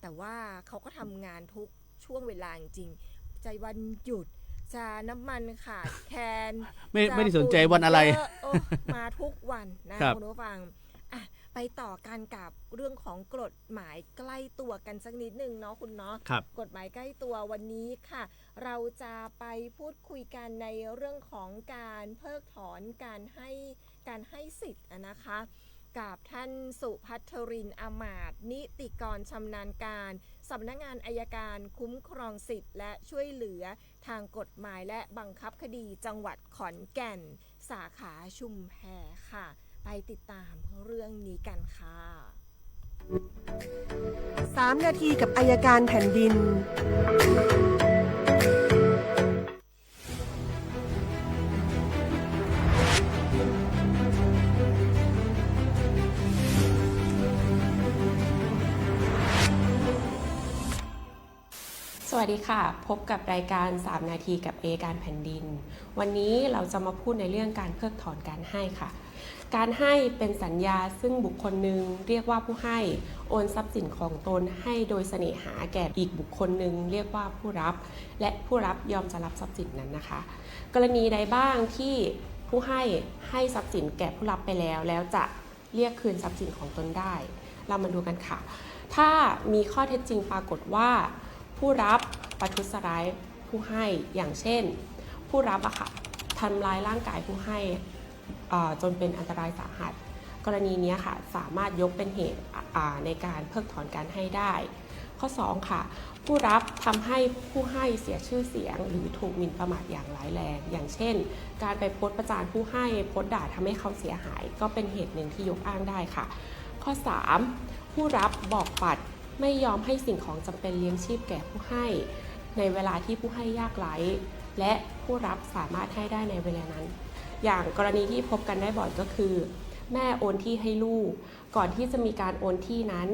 แต่ว่าเขาก็ทำงานทุกช่วงเวลาจริงๆใจวันหยุดจะน้ำมันขาดแคลน ไม่ได้สนใจวันอะไร เยโอ้มาทุกวันนะครับ คุณผู้ฟังอ่ะไปต่อกันกับเรื่องของกฎหมายใกล้ตัวกันสักนิดนึงเนาะคุณเนาะ ครับ กฎหมายใกล้ตัววันนี้ค่ะ เราจะไปพูดคุยกันในเรื่องของการเพิกถอนการให้สิทธิ์นะคะ กับท่านสุภัทรินทร์อมาตย์นิติกรชำนาญการสำนักงานอัยการคุ้มครองสิทธิ์และช่วยเหลือทางกฎหมายและบังคับคดีจังหวัดขอนแก่น สาขาชุมแพค่ะ ไปติดตามเรื่องนี้กันค่ะ 3 นาทีกับอัยการแผ่นดิน สวัสดีค่ะ พบกับรายการ 3 นาทีกับอัยการแผ่นดิน วันนี้เราจะมาพูดในเรื่องการเพิกถอนการให้ค่ะ การให้เป็นสัญญาซึ่งบุคคลหนึ่งเรียกว่าผู้ให้โอนทรัพย์สินของตนให้โดยเสน่หาแก่อีกบุคคลหนึ่งเรียกว่าผู้รับ และผู้รับยอมจะรับทรัพย์สินนั้นนะคะ กรณีใดบ้างที่ผู้ให้ทรัพย์สินแก่ผู้รับไปแล้วจะเรียกคืนทรัพย์สินของตนได้ เรามาดูกันค่ะ ถ้ามีข้อเท็จจริงปรากฏว่าผู้รับประทุษร้ายผู้ให้อย่างเช่น ผู้รับทำร้ายร่างกายผู้ให้จนเป็นอันตรายสาหัส กรณีนี้ค่ะสามารถยกเป็นเหตุในการเพิกถอนการให้ได้ ข้อ 2 ค่ะ ผู้รับทำให้ผู้ให้เสียชื่อเสียงหรือถูกหมิ่นประมาทอย่างร้ายแรงอย่างเช่น การไปโพสต์ประจานผู้ให้โพสต์ด่าทำให้เขาเสียหาย ก็เป็นเหตุหนึ่งที่ยกอ้างได้ค่ะ ข้อ 3 ผู้รับบอกปัดไม่ยอมให้สิ่งของจำเป็นเลี้ยงชีพแก่ผู้ให้ในเวลาที่ผู้ให้ยากไร้และผู้รับสามารถให้ได้ในเวลานั้น อย่างกรณีที่พบกันได้บ่อยก็คือ แม่โอนที่ให้ลูกก่อนที่จะมีการโอนที่นั้น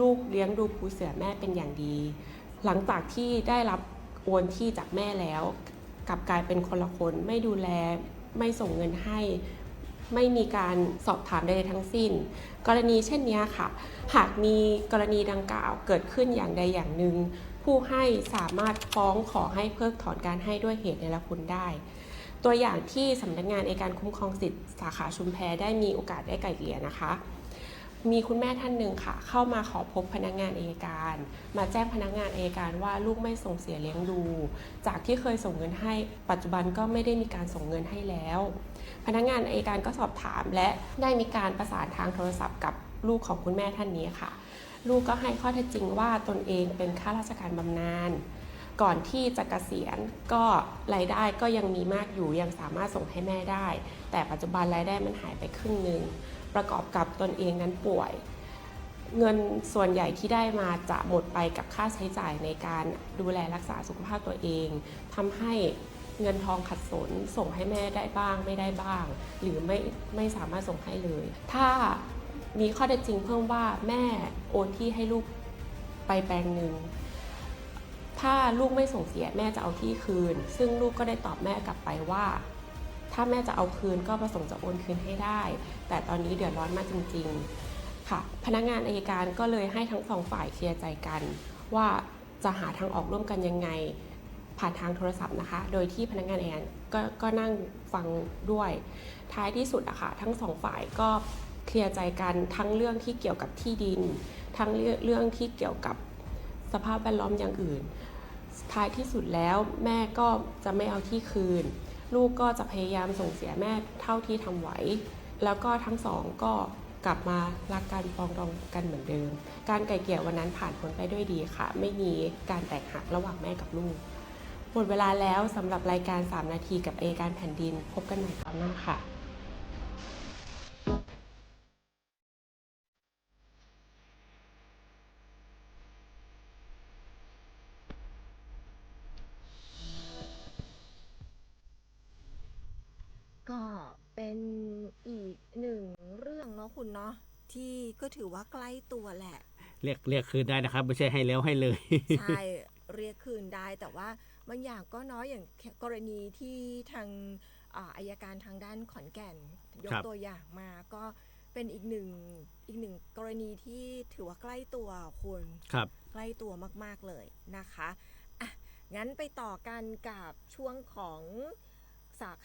ลูกเลี้ยงดูปูเสือแม่เป็นอย่างดี หลังจากที่ได้รับโอนที่จากแม่แล้วกลับกลายเป็นคนละคนไม่ดูแลไม่ส่งเงินให้ไม่มีการสอบถามใดๆทั้งสิ้นกรณีเช่นนี้ค่ะหากมีกรณีดังกล่าวเกิดขึ้นอย่างใดอย่างหนึ่งผู้ให้สามารถฟ้องขอให้เพิกถอนการให้ด้วยเหตุเนรคุณได้ตัวอย่างที่สำนักงานอัยการคุ้มครองสิทธิสาขาชุมแพได้มีโอกาสได้ไกล่เกลี่ยนะคะมีคุณแม่ท่านหนึ่งค่ะเข้ามาขอพบพนักงานอัยการมาแจ้งพนักงานอัยการว่าลูกไม่ส่งเสียเลี้ยงดูจากที่เคยส่งเงินให้ปัจจุบันก็ไม่ได้มีการส่งเงินให้แล้วพนักงานอัยการก็สอบถามและได้มีการประสานทางโทรศัพท์กับลูกของคุณแม่ท่านนี้ค่ะลูกก็ให้ข้อเท็จจริงว่าตนเองเป็นข้าราชการบำนาญก่อนที่จะเกษียณก็รายได้ก็ยังมีมากอยู่ยังสามารถส่งให้แม่ได้แต่ปัจจุบันรายได้มันหายไปครึ่งนึงประกอบกับตนเองนั้นป่วยเงินส่วนใหญ่ที่ได้มาจะหมดไปกับค่าใช้จ่ายในการดูแลรักษาสุขภาพตัวเองทำให้เงินทองขัดสนส่งให้แม่ได้บ้างไม่ได้บ้างหรือไม่สามารถส่งให้เลยถ้ามีข้อเท็จจริงเพิ่มว่าแม่โอนที่ให้ลูกไปแปลงหนึ่งถ้าลูกไม่ส่งเสียแม่จะเอาที่คืนซึ่งลูกก็ได้ตอบแม่กลับไปว่าถ้าแม่จะเอาคืนก็ประสงค์จะโอนคืนให้ได้แต่ตอนนี้เดือดร้อนมากจริงๆค่ะพนักงานอัยการก็เลยให้ทั้งสองฝ่ายเคลียร์ใจกันว่าจะหาทางออกร่วมกันยังไงผ่านทางโทรศัพท์นะคะโดยที่พนักงานอัยการก็นั่งฟังด้วยท้ายที่สุดอะค่ะทั้งสองฝ่ายก็เคลียร์ใจกันทั้งเรื่องที่เกี่ยวกับที่ดินทั้งเรื่องที่เกี่ยวกับสภาพแวดล้อมอย่างอื่นท้ายที่สุดแล้วแม่ก็จะไม่เอาที่คืนลูกก็จะพยายามส่งเสียแม่เท่าที่ทำไหวแล้วก็ทั้งสองก็กลับมารักกันปรองดองกันเหมือนเดิมการไกล่เกลี่ยวันนั้นผ่านพ้นไปด้วยดีค่ะไม่มีการแตกหักระหว่างแม่กับลูกหมดเวลาแล้วสำหรับรายการ3นาทีกับอัยการแผ่นดินพบกันใหม่คราวหน้าค่ะก็เป็นอีกหนึ่งเรื่องเนาะคุณเนาะที่ก็ถือว่าใกล้ตัวแหละ เรียกคืนได้นะครับไม่ใช่ให้แล้วให้เลย ใช่เรียกคืนได้แต่ว่าบางอย่างก็น้อยอย่างกรณีที่ทางอัยการทางด้านขอนแก่นยกตัวอย่างมาก็ เป็นอีกหนึ่งกรณีที่ถือว่าใกล้ตัวคุณ ครับ ใกล้ตัวมากๆเลยนะคะอ่ะงั้นไปต่อกันกับช่วงของ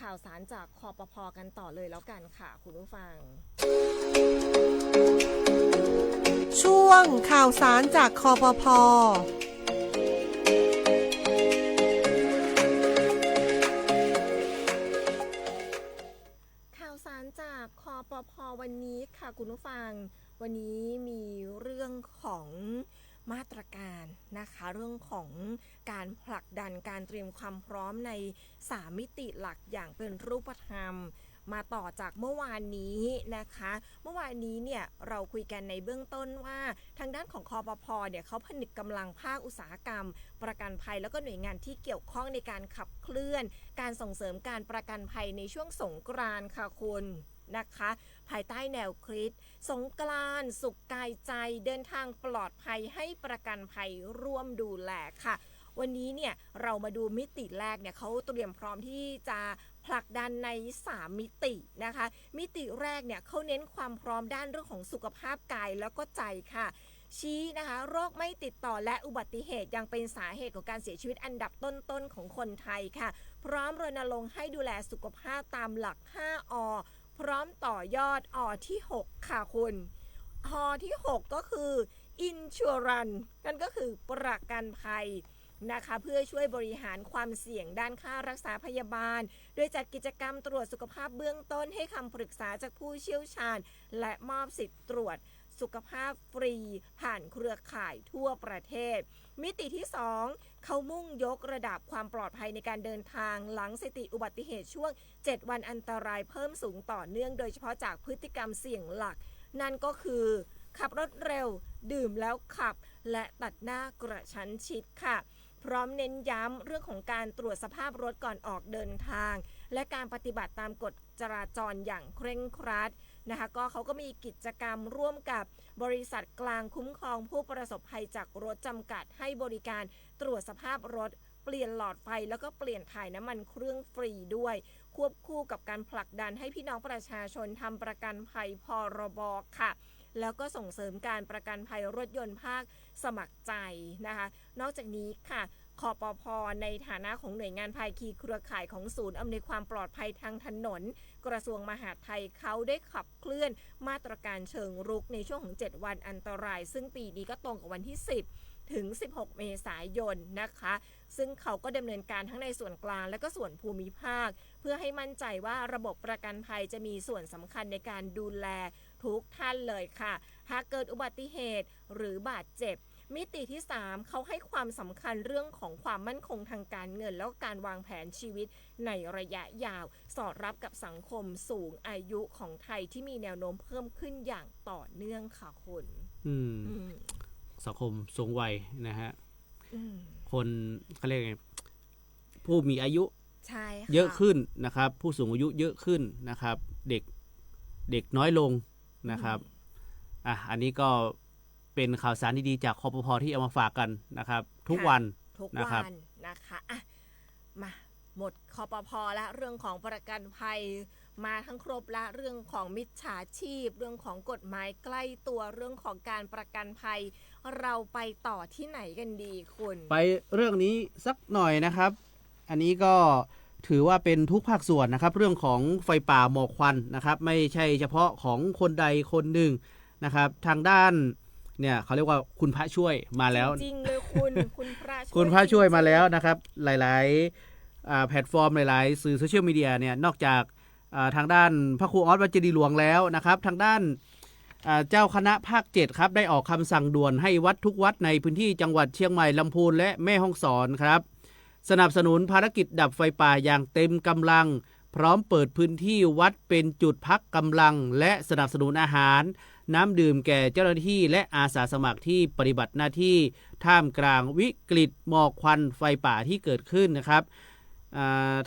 ข่าวสารจากคปภ.กันต่อเลยแล้วกันค่ะคุณผู้ฟัง ช่วงข่าวสารจากคปภ.ข่าวสารจากคปภ.วันนี้ค่ะคุณผู้ฟังวันนี้มีเรื่องของมาตรการนะคะเรื่องของการผลักดันการเตรียมความพร้อมใน3มิติหลักอย่างเป็นรูปธรรมมาต่อจากเมื่อวานนี้นะคะเมื่อวานนี้เนี่ยเราคุยกันในเบื้องต้นว่าทางด้านของคปภ.เนี่ยเขาผนึกกำลังภาคอุตสาหกรรมประกันภัยแล้วก็หน่วยงานที่เกี่ยวข้องในการขับเคลื่อนการส่งเสริมการประกันภัยในช่วงสงกรานต์ค่ะคุณนะคะภายใต้แนวคิดสงกรานต์สุขกายใจเดินทางปลอดภัยให้ประกันภัยร่วมดูแลค่ะวันนี้เนี่ยเรามาดูมิติแรกเนี่ยเขาเตรียมพร้อมที่จะผลักดันใน3มิตินะคะมิติแรกเนี่ยเขาเน้นความพร้อมด้านเรื่องของสุขภาพกายแล้วก็ใจค่ะชี้นะคะโรคไม่ติดต่อและอุบัติเหตุยังเป็นสาเหตุของการเสียชีวิตอันดับต้นๆของคนไทยค่ะพร้อมรณรงค์ให้ดูแลสุขภาพตามหลัก 5 อ พร้อมต่อยอดอที่ 6 ค่ะคุณอที่ 6 ก็คือ Insurance นั่นก็คือประกันภัยนะคะเพื่อช่วยบริหารความเสี่ยงด้านค่ารักษาพยาบาลโดยจัดกิจกรรมตรวจสุขภาพเบื้องต้นให้คำปรึกษาจากผู้เชี่ยวชาญและมอบสิทธิ์ตรวจสุขภาพฟรีผ่านเครือข่ายทั่วประเทศมิติที่ 2เขามุ่งยกระดับความปลอดภัยในการเดินทางหลังสถิติอุบัติเหตุช่วง7วันอันตรายเพิ่มสูงต่อเนื่องโดยเฉพาะจากพฤติกรรมเสี่ยงหลักนั่นก็คือขับรถเร็วดื่มแล้วขับและตัดหน้ากระชั้นชิดค่ะพร้อมเน้นย้ำเรื่องของการตรวจสภาพรถก่อนออกเดินทางและการปฏิบัติตามกฎจราจรอย่างเคร่งครัดนะคะก็เขาก็มีกิจกรรมร่วมกับบริษัทกลางคุ้มครองผู้ประสบภัยจากรถจำกัดให้บริการตรวจสภาพรถเปลี่ยนหลอดไฟแล้วก็เปลี่ยนถ่ายน้ำมันเครื่องฟรีด้วยควบคู่กับการผลักดันให้พี่น้องประชาชนทำประกันภัยพรบค่ะแล้วก็ส่งเสริมการประกันภัยรถยนต์ภาคสมัครใจนะคะนอกจากนี้ค่ะคปภ.ในฐานะของหน่วยงานภาคีเครือข่ายของศูนย์อำนวยความปลอดภัยทางถนนกระทรวงมหาดไทยเขาได้ขับเคลื่อนมาตรการเชิงรุกในช่วงของ7วันอันตรายซึ่งปีนี้ก็ตรงกับวันที่10ถึง16เมษายนนะคะซึ่งเขาก็ดำเนินการทั้งในส่วนกลางและก็ส่วนภูมิภาคเพื่อให้มั่นใจว่าระบบประกันภัยจะมีส่วนสำคัญในการดูแลทุกท่านเลยค่ะหากเกิดอุบัติเหตุหรือบาดเจ็บมิติที่ 3เขาให้ความสำคัญเรื่องของความมั่นคงทางการเงินแล้วการวางแผนชีวิตในระยะยาวสอดรับกับสังคมสูงอายุของไทยที่มีแนวโน้มเพิ่มขึ้นอย่างต่อเนื่องค่ะคุณสังคมสูงวัยนะฮะคนเขาเรียกไงผู้มีอายุเยอะขึ้นนะครับผู้สูงอายุเยอะขึ้นนะครับเด็กน้อยลงนะครับอันนี้ก็เป็นข่าวสารดีๆจากคปภ.ที่เอามาฝากกันนะครับทุกวันนะคะมาหมดคปภ.และเรื่องของประกันภัยมาทั้งครบและเรื่องของมิจฉาชีพเรื่องของกฎหมายใกล้ตัวเรื่องของการประกันภัยเราไปต่อที่ไหนกันดีคุณไปเรื่องนี้สักหน่อยนะครับอันนี้ก็ถือว่าเป็นทุกภาคส่วนนะครับเรื่องของไฟป่าหมอกควันนะครับไม่ใช่เฉพาะของคนใดคนหนึ่งนะครับทางด้านเนี่ยเขาเรียกว่าคุณพระช่วยมาแล้วจริงเลยคุณพระช่วยคุณพระช่วยมาแล้วนะครับหลายๆแพลตฟอร์มหลายๆสื่อโซเชียลมีเดียเนี่ยนอกจากทางด้านพระครูออสวัดเจดีย์หลวงแล้วนะครับทางด้านเจ้าคณะภาค7ครับได้ออกคำสั่งด่วนให้วัดทุกวัดในพื้นที่จังหวัดเชียงใหม่ลำพูนและแม่ฮ่องสอนครับสนับสนุนภารกิจดับไฟป่าอย่างเต็มกำลังพร้อมเปิดพื้นที่วัดเป็นจุดพักกำลังและสนับสนุนอาหารน้ำดื่มแก่เจ้าหน้าที่และอาสาสมัครที่ปฏิบัติหน้าที่ท่ามกลางวิกฤตหมอกควันไฟป่าที่เกิดขึ้นนะครับ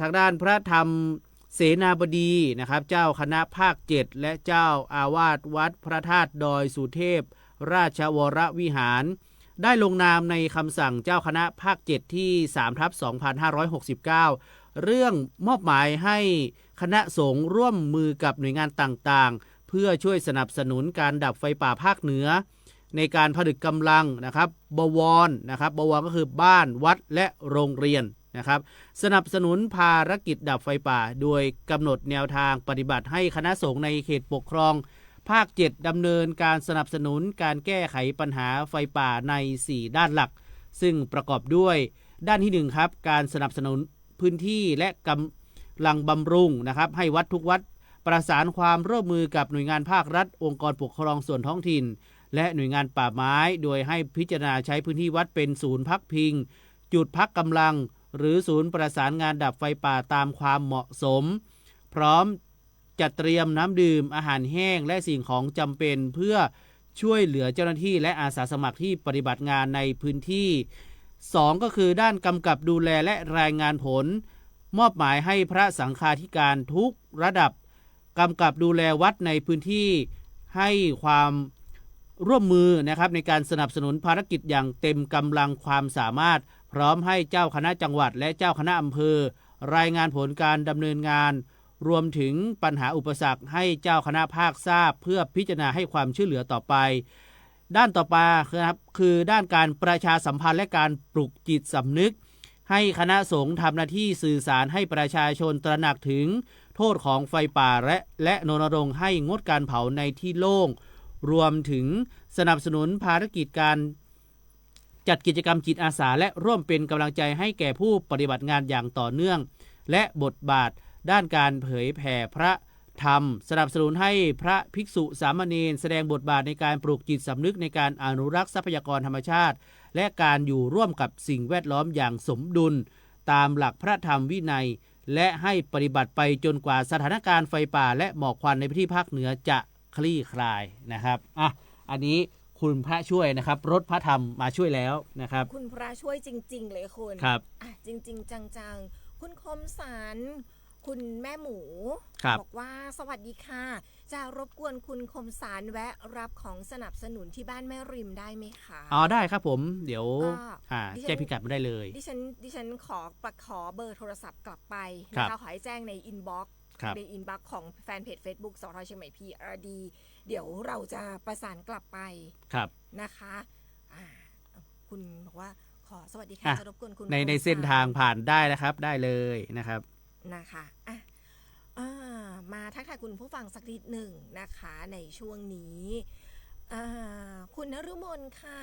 ทางด้านพระธรรมเสนาบดีนะครับเจ้าคณะภาค7และเจ้าอาวาสวัดพระธาตุดอยสุเทพราชวรวิหารได้ลงนามในคำสั่งเจ้าคณะภาค7ที่ 3/2569 เรื่องมอบหมายให้คณะสงฆ์ร่วมมือกับหน่วยงานต่างๆ เพื่อช่วยสนับสนุนการดับไฟป่าภาคเหนือในการผลึกกำลังนะครับบวรนะครับบวรก็คือบ้านวัดและโรงเรียนนะครับสนับสนุนภารกิจดับไฟป่าโดยกำหนดแนวทางปฏิบัติให้คณะสงฆ์ในเขตปกครองภาค 7 ดำเนินการสนับสนุนการแก้ไขปัญหาไฟป่าใน 4 ด้านหลักซึ่งประกอบด้วยด้านที่ 1 ครับการสนับสนุนพื้นที่และกำลังบำรุงนะครับให้วัดทุกวัดประสานความร่วมมือกับหน่วยงานภาครัฐองค์กรปกครองส่วนท้องถิ่นและหน่วยงานป่าไม้โดยให้พิจารณาใช้พื้นที่วัดเป็นศูนย์พักพิงจุดพักกำลังหรือศูนย์ประสานงานดับไฟป่าตามความเหมาะสมพร้อมจัดเตรียมน้ำดื่มอาหารแห้งและสิ่งของจำเป็นเพื่อช่วยเหลือเจ้าหน้าที่และอาสาสมัครที่ปฏิบัติงานในพื้นที่2ก็คือด้านกำกับดูแลและรายงานผลมอบหมายให้พระสังฆาธิการทุกระดับกำกับดูแลวัดในพื้นที่ให้ความร่วมมือนะครับในการสนับสนุนภารกิจอย่างเต็มกำลังความสามารถพร้อมให้เจ้าคณะจังหวัดและเจ้าคณะอำเภอรายงานผลการดำเนินงานรวมถึงปัญหาอุปสรรคให้เจ้าคณะภาคทราบเพื่อพิจารณาให้ความช่วยเหลือต่อไปด้านต่อไปครับคือด้านการประชาสัมพันธ์และการปลุกจิตสำนึกให้คณะสงฆ์ทำหน้าที่สื่อสารให้ประชาชนตระหนักถึงโทษของไฟป่าและรณรงค์ให้งดการเผาในที่โล่งรวมถึงสนับสนุนภารกิจการจัดกิจกรรมจิตอาสาและร่วมเป็นกำลังใจให้แก่ผู้ปฏิบัติงานอย่างต่อเนื่องและบทบาทด้านการเผยแผ่พระธรรมสนับสนุนให้พระภิกษุสามเณรแสดงบทบาทในการปลูกจิตสำนึกในการอนุรักษ์ทรัพยากรธรรมชาติและการอยู่ร่วมกับสิ่งแวดล้อมอย่างสมดุลตามหลักพระธรรมวินัยและให้ปฏิบัติไปจนกว่าสถานการณ์ไฟป่าและหมอกควันในพื้นที่ภาคเหนือจะคลี่คลายนะครับอันนี้คุณพระช่วยนะครับรถพระธรรมมาช่วยแล้วนะครับคุณพระช่วยจริงๆเลยคุณครับจริงๆจังๆคุณคมสันคุณแม่หมูบอกว่าสวัสดีค่ะจะรบกวนคุณคมสันแวะรับของสนับสนุนที่บ้านแม่ริมได้ไหมคะได้ครับผมเดี๋ยวแจ้งพิกัดมาได้เลยดิฉันขอเบอร์โทรศัพท์กลับไปนะคะขอให้แจ้งในอินบ็อกซ์ของแฟนเพจ Facebook สทเชียงใหม่ PRD เดี๋ยวเราจะประสานกลับไปนะคะคุณบอกว่าขอสวัสดีค่ะจะรบกวนคุณในเส้นทางผ่านได้นะครับได้เลยนะครับมาทักทายคุณผู้ฟังสักนิดหนึ่งนะคะในช่วงนี้คุณนฤมลค่ะ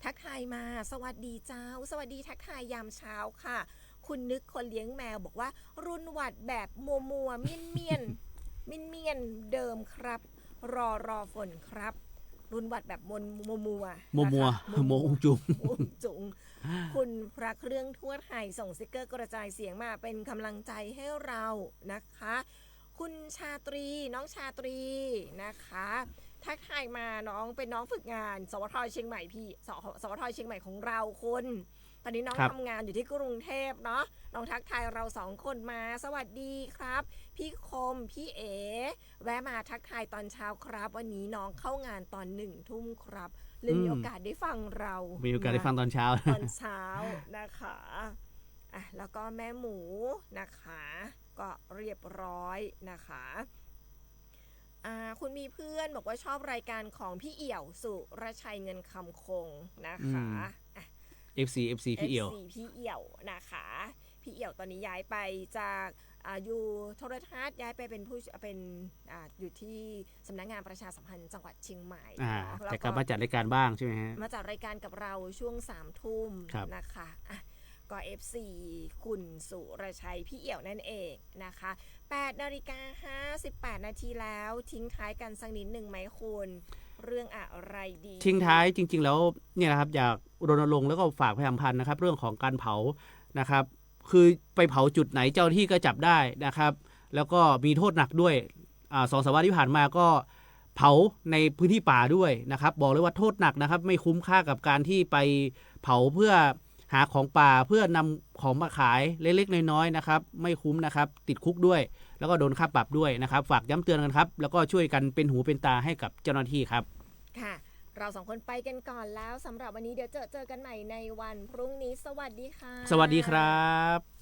ทักทายมาสวัสดีเจ้าสวัสดีทักทายยามเช้าค่ะคุณนึกคนเลี้ยงแมวบอกว่ารุนหวัดแบบมัวเมียนเดิมครับรอฝนครับรุนหวัดแบบมัวจุงคุณพระเครื่องทั่วไทยส่งสติ๊กเกอร์กระจายเสียงมาเป็นกำลังใจให้เรานะคะคุณชาตรีน้องชาตรีนะคะทักทายมาน้องเป็นน้องฝึกงานสวทเชียงใหม่สวทเชียงใหม่ของเราคุณตอนนี้น้องทำงานอยู่ที่กรุงเทพเนาะน้องทักทายเรา2คนมาสวัสดีครับพี่คมพี่เอ๋แวะมาทักทายตอนเช้าครับวันนี้น้องเข้างานตอน1 ทุ่มครับเลยมีโอกาสได้ฟังเรามีโอกาสได้ฟังตอนเช้านะคะแล้วก็แม่หมูนะคะก็เรียบร้อยนะคะคุณมีเพื่อนบอกว่าชอบรายการของพี่เอี่ยวสุรชัยเงินคำคงนะคะFC พี่เอี่ยวนะคะพี่เอี่ยวตอนนี้ย้ายไปจากอยู่โทรทัศน์ย้ายไปเป็นอยู่ที่สำนักงานประชาสัมพันธ์จังหวัดเชียงใหม่แต่ก็มาจัดรายการบ้างใช่ไหมฮะมาจัดรายการกับเราช่วง3 ทุ่มนะคะก็ FC คุณสุรชัยพี่เอี่ยวนั่นเองนะคะ8:58 นาทีแล้วทิ้งท้ายกันสักนิดหนึ่งไหมคุณเรื่องอะไรดีทิ้งท้ายจริงๆแล้วเนี่ยนะครับอยากรณรงค์แล้วก็ฝากประชาสัมพันธ์นะครับเรื่องของการเผานะครับคือไปเผาจุดไหนเจ้าที่ก็จับได้นะครับแล้วก็มีโทษหนักด้วย2-3 วันที่ผ่านมาก็เผาในพื้นที่ป่าด้วยนะครับบอกเลยว่าโทษหนักนะครับไม่คุ้มค่ากับการที่ไปเผาเพื่อหาของป่าเพื่อนำของมาขายเล็กๆน้อยๆนะครับไม่คุ้มนะครับติดคุกด้วยแล้วก็โดนค่าปรับด้วยนะครับฝากย้ำเตือนกันครับแล้วก็ช่วยกันเป็นหูเป็นตาให้กับเจ้าหน้าที่ครับค่ะเรา2 คนไปกันก่อนแล้วสำหรับวันนี้เดี๋ยวเจอกันใหม่ในวันพรุ่งนี้สวัสดีค่ะสวัสดีครับ